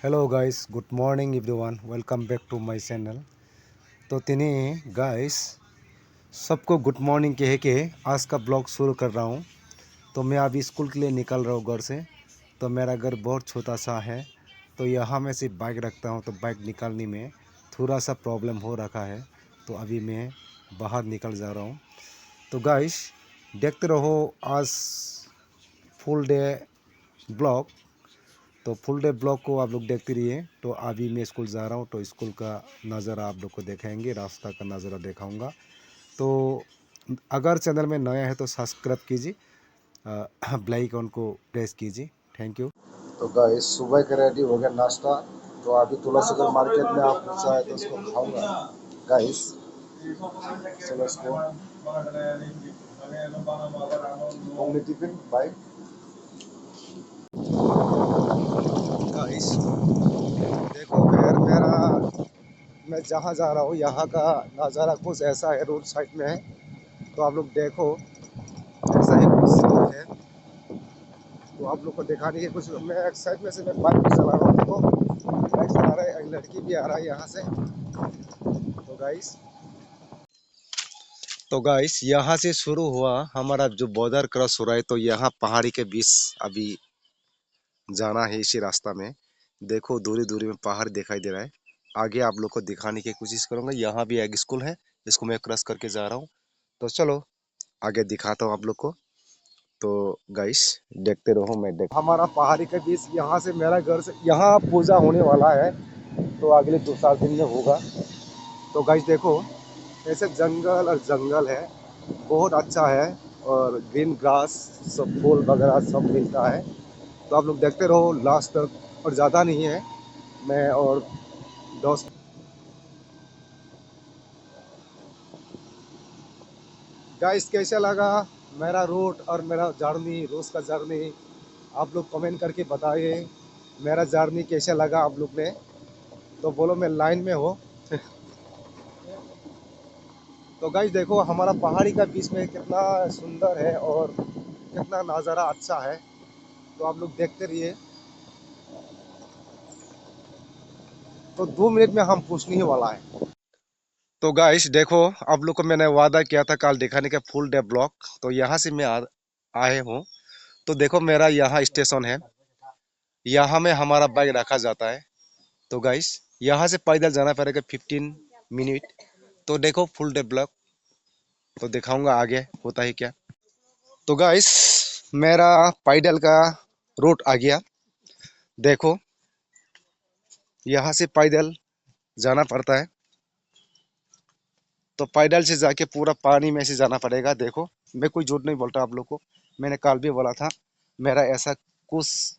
Hello guys, good morning everyone, welcome back to my channel. तो तिनी guys सबको good morning कह के आज का ब्लॉग शुरू कर रहा हूँ। तो मैं अभी स्कूल के लिए निकल रहा हूँ घर से। तो मेरा घर बहुत छोटा सा है, तो यहाँ मैं सिर्फ बाइक रखता हूँ। तो बाइक निकालने में थोड़ा सा प्रॉब्लम हो रखा है, तो अभी मैं बाहर निकल जा रहा हूँ। तो गाइस देखते रहो आज फुल डे ब्लॉग। तो फुल डे ब्लॉग को आप लोग देखते रहिए। तो अभी मैं स्कूल जा रहा हूँ, तो स्कूल का नज़ारा आप लोग को दिखाएंगे, रास्ता का नज़ारा दिखाऊंगा। तो अगर चैनल में नया है तो सब्सक्राइब कीजिए, बेल आइकन को प्रेस कीजिए। Thank you. तो गाइस सुबह का रेडी हो गया नाश्ता। तो अभी तुलसीगढ़ मार्केट में आप चाहे तो उसको खाऊंगा गाइस। चलो इसको टिफिन बाय गाइस। देखो मेरा मैं जहाँ जा रहा हूँ यहाँ का नज़ारा कुछ ऐसा है, रोड साइड में है। तो आप लोग देखो ऐसा ही कुछ है। तो आप लोग को दिखाने की कुछ मैं एक साइड में से मैं बाइक भी चला रहा हूँ। देखो बाइक चला रहा है, एक लड़की भी आ रहा है यहाँ से। तो गाइस यहाँ से शुरू हुआ हमारा जो बॉर्डर क्रॉस हो रहा है। तो यहाँ पहाड़ी के बीच अभी जाना है इसी रास्ता में। देखो दूरी दूरी में पहाड़ दिखाई दे रहा है। आगे आप लोग को दिखाने की कोशिश करूंगा। यहाँ भी एक स्कूल है, इसको मैं क्रॉस करके जा रहा हूँ। तो चलो आगे दिखाता हूँ आप लोग को। तो गाइस देखते रहो, मैं देख हमारा पहाड़ी के बीच यहाँ से मेरा घर से यहाँ पूजा होने वाला है। तो अगले 2-4 दिन में होगा। तो गाइस देखो ऐसे जंगल और जंगल है, बहुत अच्छा है। और ग्रीन ग्रास सब फूल वगैरह सब मिलता है। तो आप लोग देखते रहो लास्ट तक। और ज़्यादा नहीं है, मैं और दोस्त। गाइस कैसा लगा मेरा रूट और मेरा जर्नी, रोज़ का जर्नी? आप लोग कमेंट करके बताइए मेरा जर्नी कैसा लगा आप लोग ने। तो बोलो मैं लाइन में हो। तो गाइस देखो हमारा पहाड़ी का बीच में कितना सुंदर है और कितना नज़ारा अच्छा है। तो आप लोग देखते रहिए। तो 2 मिनट में हम पूछने ही वाला है। तो गाइस देखो आप लोग को मैंने वादा किया था कल दिखाने का फुल डे ब्लॉग। तो यहाँ से मैं आए हूँ। तो देखो मेरा यहाँ स्टेशन है, यहाँ में हमारा बाइक रखा जाता है। तो गाइस यहाँ से पैदल जाना पड़ेगा 15 मिनट। तो देखो फुल डे ब्लॉग तो दिखाऊंगा आगे होता है क्या। तो गाइस मेरा पैदल का रूट आ गया। देखो यहाँ से पैदल जाना पड़ता है। तो पैदल से जाके पूरा पानी में से जाना पड़ेगा। देखो मैं कोई झूठ नहीं बोलता आप लोग को, मैंने कल भी बोला था मेरा ऐसा कुछ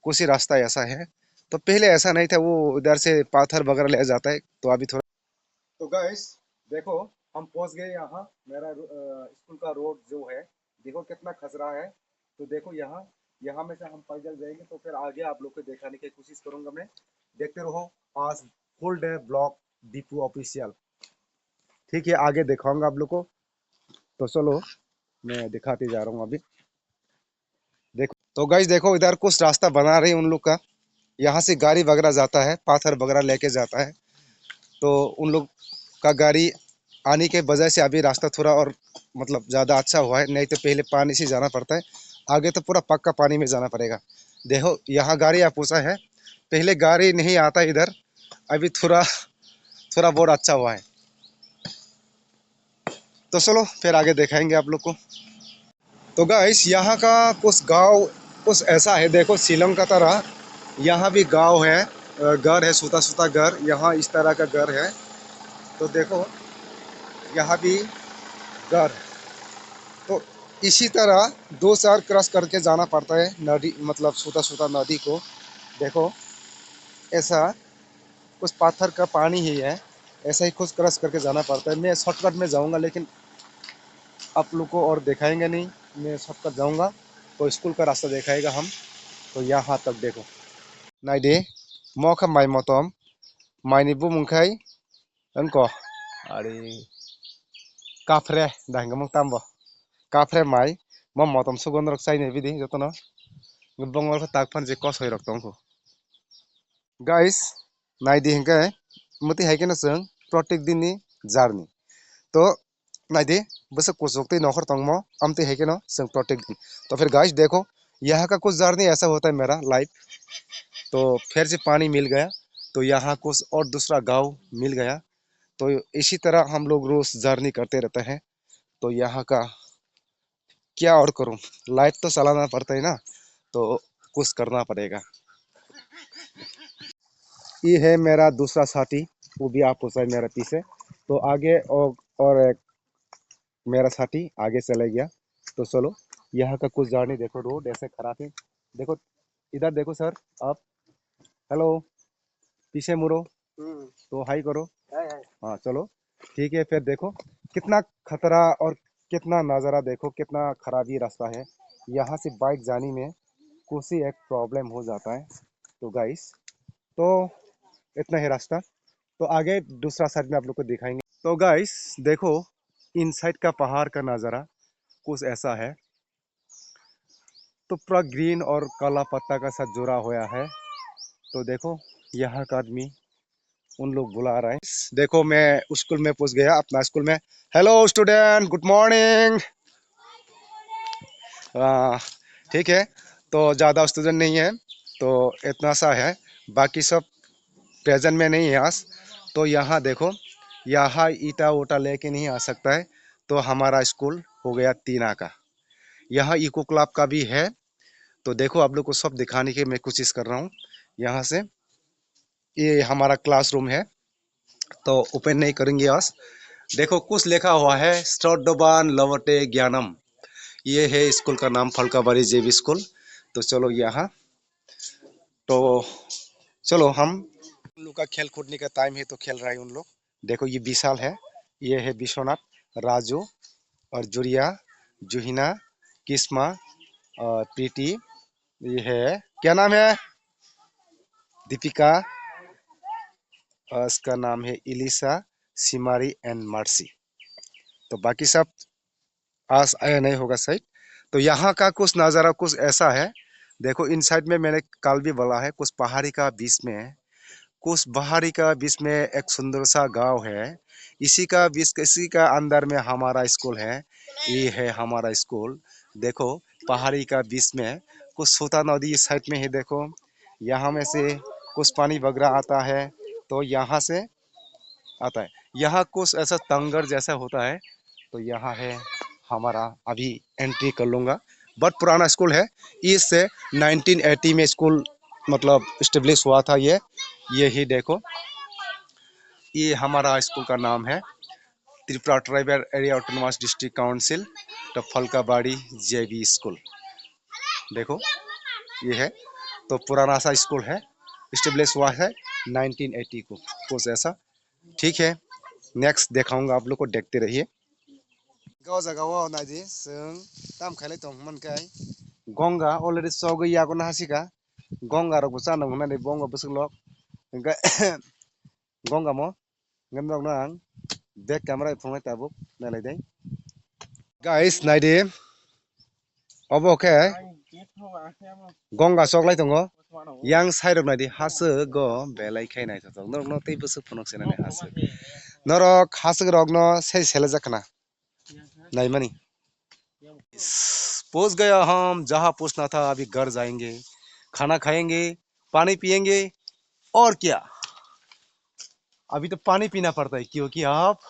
कुछ ही रास्ता ऐसा है। तो पहले ऐसा नहीं था, वो उधर से पाथर वगैरह ले जाता है। तो अभी थोड़ा। तो गाइस देखो हम पहुंच गए यहाँ। मेरा स्कूल का रोड जो है देखो कितना खसरा है। तो देखो यहाँ यहाँ में से हम पैदल जाएंगे। तो फिर आगे आप लोग को दिखाने की कोशिश करूंगा मैं। देखते रहो आज full day blog Deepu official. ठीक है आगे दिखाऊंगा आप लोग को। तो चलो मैं दिखाते जा रहा हूँ अभी। देखो तो गाइस देखो इधर कुछ रास्ता बना रहे हैं उन लोग का। यहाँ से गाड़ी वगैरह जाता है, पाथर वगैरह लेके जाता है। तो उन लोग का गाड़ी आने के वजह से अभी रास्ता थोड़ा और मतलब ज़्यादा अच्छा हुआ है, नहीं तो पहले पानी से जाना पड़ता है। आगे तो पूरा पक्का पानी में जाना पड़ेगा। देखो यहाँ गाड़ी आप पूछा है, पहले गाड़ी नहीं आता इधर। अभी थोड़ा थोड़ा बहुत अच्छा हुआ है। तो चलो फिर आगे दिखाएंगे आप लोग को। तो गाइस यहाँ का कुछ गांव कुछ ऐसा है, देखो शिलोंग का तरह यहाँ भी गांव है। घर है, सूता सूता घर, यहाँ इस तरह का घर है। तो देखो यहाँ भी घर। तो इसी तरह 2-4 क्रॉस करके जाना पड़ता है नदी, मतलब सूता सूता नदी को। देखो ऐसा कुछ पत्थर का पानी ही है, ऐसा ही कुछ क्रॉस करके जाना पड़ता है। मैं शॉर्टकट में जाऊंगा लेकिन आप लोग को और दिखाएंगे नहीं, मैं शॉर्टकट जाऊंगा। तो स्कूल का रास्ता दिखाएगा हम। तो यहाँ तक देखो नाइडे मौका माई मतम माइनी बुमुंखाई उनको अरे काफ्रे दाहिंगमंग ताम्बो काफ्रे माई मम मतम सुगंध रक चाइने बिदि जतन गोबां ताक फान जे कस होय रक तंगको। Guys, naidi hingga muti haike na seng प्रत्येक दिननि जार्नी तो नाइदे बस कुछ नौकर तंगमो अमते है के नो संग प्रत्येक दिन तो फिर गाइस देखो यहाँ का कुछ जर्नी ऐसा होता है मेरा लाइफ तो फिर से पानी मिल गया तो यहाँ कुछ और दूसरा गांव मिल गया तो इसी तरह हम लोग रोज जर्नी करते रहते हैं तो यहाँ का क्या और करूँ लाइफ तो चलाना पड़ता है ना तो कुछ करना पड़ेगा ये है मेरा दूसरा साथी वो भी आप है मेरा पीछे तो आगे और एक मेरा साथी आगे चले गया तो चलो यहाँ का कुछ जर्नी देखो रोड ऐसे खराब है देखो इधर देखो सर आप हेलो पीछे मुड़ो तो हाई करो हाँ चलो ठीक है फिर देखो कितना खतरा और कितना नज़ारा देखो कितना खराबी रास्ता है यहाँ से बाइक जाने में कुछ ही एक प्रॉब्लम हो जाता है तो गाइस तो इतना ही रास्ता तो आगे दूसरा साइड में आप लोग को दिखाएंगे तो गाइस देखो इन साइड का पहाड़ का नज़ारा कुछ ऐसा है तो पूरा ग्रीन और काला पत्ता का साथ जुड़ा हुआ है तो देखो यहाँ का आदमी उन लोग बुला रहे हैं देखो मैं स्कूल में पहुंच गया अपना स्कूल में हेलो स्टूडेंट गुड मॉर्निंग ठीक है तो ज़्यादा स्टूडेंट नहीं है तो इतना सा है बाकी सब प्रेजेंट में नहीं है आज तो यहाँ देखो यहाँ ईटा वोटा लेके नहीं आ सकता है तो हमारा स्कूल हो गया तीना का यहाँ इको क्लब का भी है तो देखो आप लोग को सब दिखाने की मैं कोशिश कर रहा हूँ यहाँ से ये हमारा क्लासरूम है तो ओपन नहीं करेंगे आज देखो कुछ लिखा हुआ है स्टोडोबान लवटे ज्ञानम ये है स्कूल का नाम फलकाबाड़ी जेबी स्कूल तो चलो यहाँ तो चलो हम उन लोग का खेल कूदने का टाइम है तो खेल रहा है उन लोग देखो ये विशाल है ये है विश्वनाथ राजू और जुरिया जुहिना किस्मा और प्रीति ये है क्या नाम है दीपिका और इसका नाम है इलिसा सिमारी एंड मर्सी तो बाकी सब आज आया नहीं होगा शायद तो यहाँ का कुछ नज़ारा कुछ ऐसा है देखो इन साइड में मैंने कल भी बोला है कुछ पहाड़ी का बीच में है कुछ पहाड़ी का बीच में एक सुंदर सा गांव है इसी का अंदर में हमारा स्कूल है ये है हमारा स्कूल देखो पहाड़ी का बीच में कुछ सोता नदी इस साइड में है देखो यहाँ में से कुछ पानी वगैरह आता है तो यहाँ से आता है यहाँ कुछ ऐसा तंगर जैसा होता है तो यहाँ है हमारा अभी एंट्री कर लूँगा बहुत पुराना स्कूल है इससे 1980 में स्कूल मतलब इस्टेब्लिश हुआ था ये ही देखो ये हमारा स्कूल का नाम है Tripura tribal area autonomous district council तो फलकाबाड़ी जेबी स्कूल देखो ये है तो पुराना सा स्कूल है इस्टेब्लिश हुआ है 1980 को कुछ ऐसा ठीक है नेक्स्ट दिखाऊंगा आप लोग को देखते रहिए गाव जगह नाइदि जों दाम खायलाय दं मोनखाय गंगा अलरेडी सौ गैया को हासिका गंगा रखौ जानांगौ होननानै Ganga बोसोरल' Ganga mo ngam dong nang back camera phongai tabuk nalaydai guys naidi obo ke gंगा soklai tongo yang side of naidi hasu go belai khainai thong no tei bosu phonok senani hasu norok hasu rok no sei sele jakna naimani पहुंच गया हम जहां पूछना था अभी घर जाएंगे खाना खाएंगे पानी पिएंगे और क्या अभी तो पानी पीना पड़ता है क्योंकि आप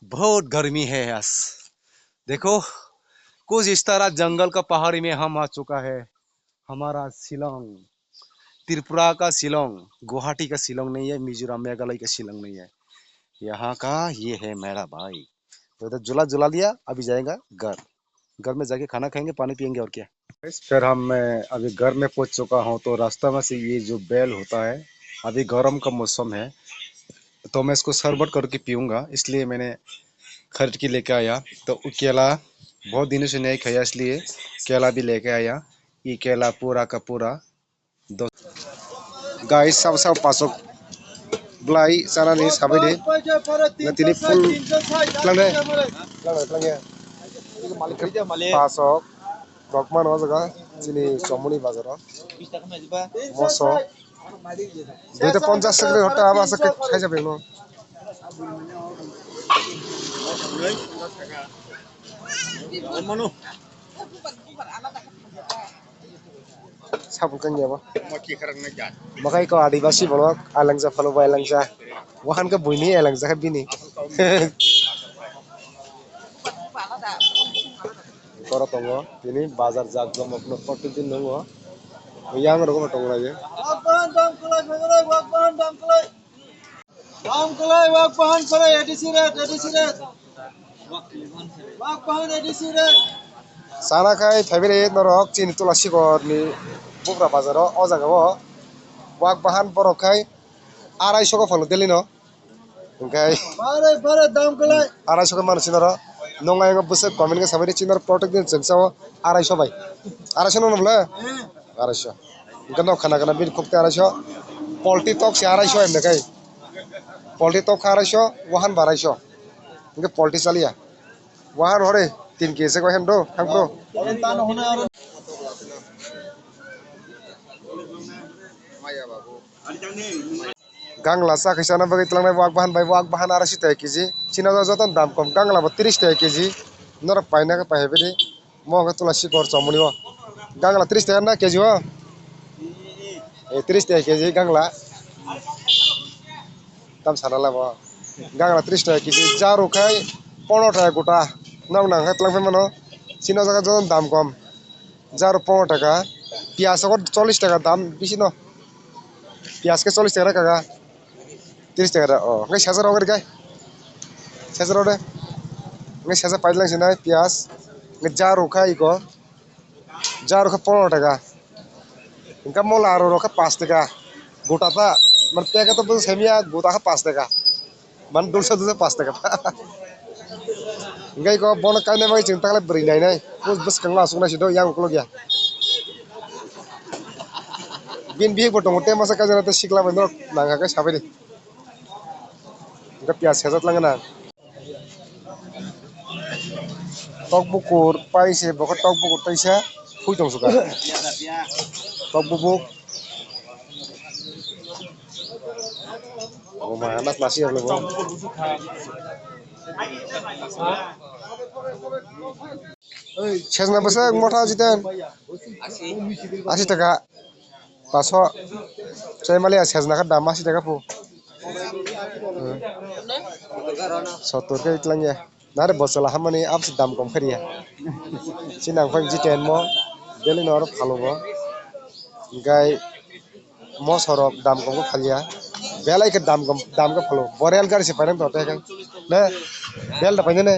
बहुत गर्मी है यस देखो कुछ इस तरह जंगल का पहाड़ी में हम आ चुका है हमारा शिलोंग त्रिपुरा का शिलोंग गुवाहाटी का शिलोंग नहीं है मिजोरम मेघालय का शिलोंग नहीं है यहाँ का ये है मेरा भाई तो इधर जुला जुला लिया अभी जाएगा घर में जाके खाना खाएंगे पानी पियेंगे और क्या फिर मैं अभी घर में पहुंच चुका हूँ तो रास्ता में से ये जो बेल होता है अभी गर्म का मौसम है तो मैं इसको शरबत करके पीऊँगा इसलिए मैंने खरीद के लेके आया तो केला बहुत दिनों से नहीं खाया इसलिए केला भी लेके आया ये केला पूरा का पूरा दो गाइस सब सब पासो ब्लाई जानानै साबायदि नतिनि फुल लांदे पासो रकमान हो जगह दिनै समनि बाजाराव मसो দুইটা 50 টাকা হটা আবার আছে খাই যাবে না sabukan ya ba makai ko adibasi bolok alangja falo ba alangja wahan ka buini alangja ka bini koro tongo ini bazar jak jomokno protitin nongo yang rokom tongo lagi wakbahan kore edisi ret wakbahan edisi ret sana kai favorite norok chini tulasi gor ni bukra bazaro o jagao wakbahan borok kai 250 ko phalo deli no okay bare dam kolai 250 ko manusi noro nongai ngo buse comment ke sabari chinor protect din chengsaw 250 bai 250 no nobla 250 gano khana kana bir khokte 250 poultry tok se 250 emne kai poultry tok 250 wahan 250 inge poultry chalia wahan hore 3 kg ko hendo thangpro gangla sa khisana bagi tlangnai wakbahan 250 টাকা KG china joton dam kom gangla bo 30 টাকা KG norok paina ka pahebedi mo ga tulasi kor chomoni o gangla 30 টাকা na KG o 30 টাকা KG gangla tam sanala bo gangla 30 টাকা KG jaru khai 15 টাকা গোটা নাও না খাই তলাং মano china jaga joton dam kom jaru 15 টাকা পিয়াজ ko 40 টাকা দাম বেশি ন পিয়াজ ke 40 টাকা কাকা 30 টাকা o ngai sajar oger kai sajar ode ngai sajar paidlang sinai pias ngai jaru khai ko jaru ka 15 টাকা ইনকা মোলা আর রকা 5 টাকা গোটাটা মানে প্যাকেট তো সেমিয়া গোটা 5 টাকা মানে 200 5 টাকা ngai ko bon kaine mai ching takle bri nai nai bus kangla sungna sido yang uklo gya bin bi botong te masa kajana te sikla bendo nanga ka sabedi ngai pias hezat langana tok bukur paise boko tok bukur taisa hui tong suka tok bubuk o ma anak nasi able bo সেজনা বসে মোটা জিতেন 80 টাকা 500 চাইমালে সেজনা কা দাম 80 টাকা পু 70 কে ইতলাঙ্গে নারে বসলা হামানি আপস দাম কম করিয়া সিনাং ফাং জিতেন মো দেলি নর ভালো bo guy mo sorok dam kom ko phalia belai ke dam ko phalo boreal gari se panem to te kan na bel da paine ne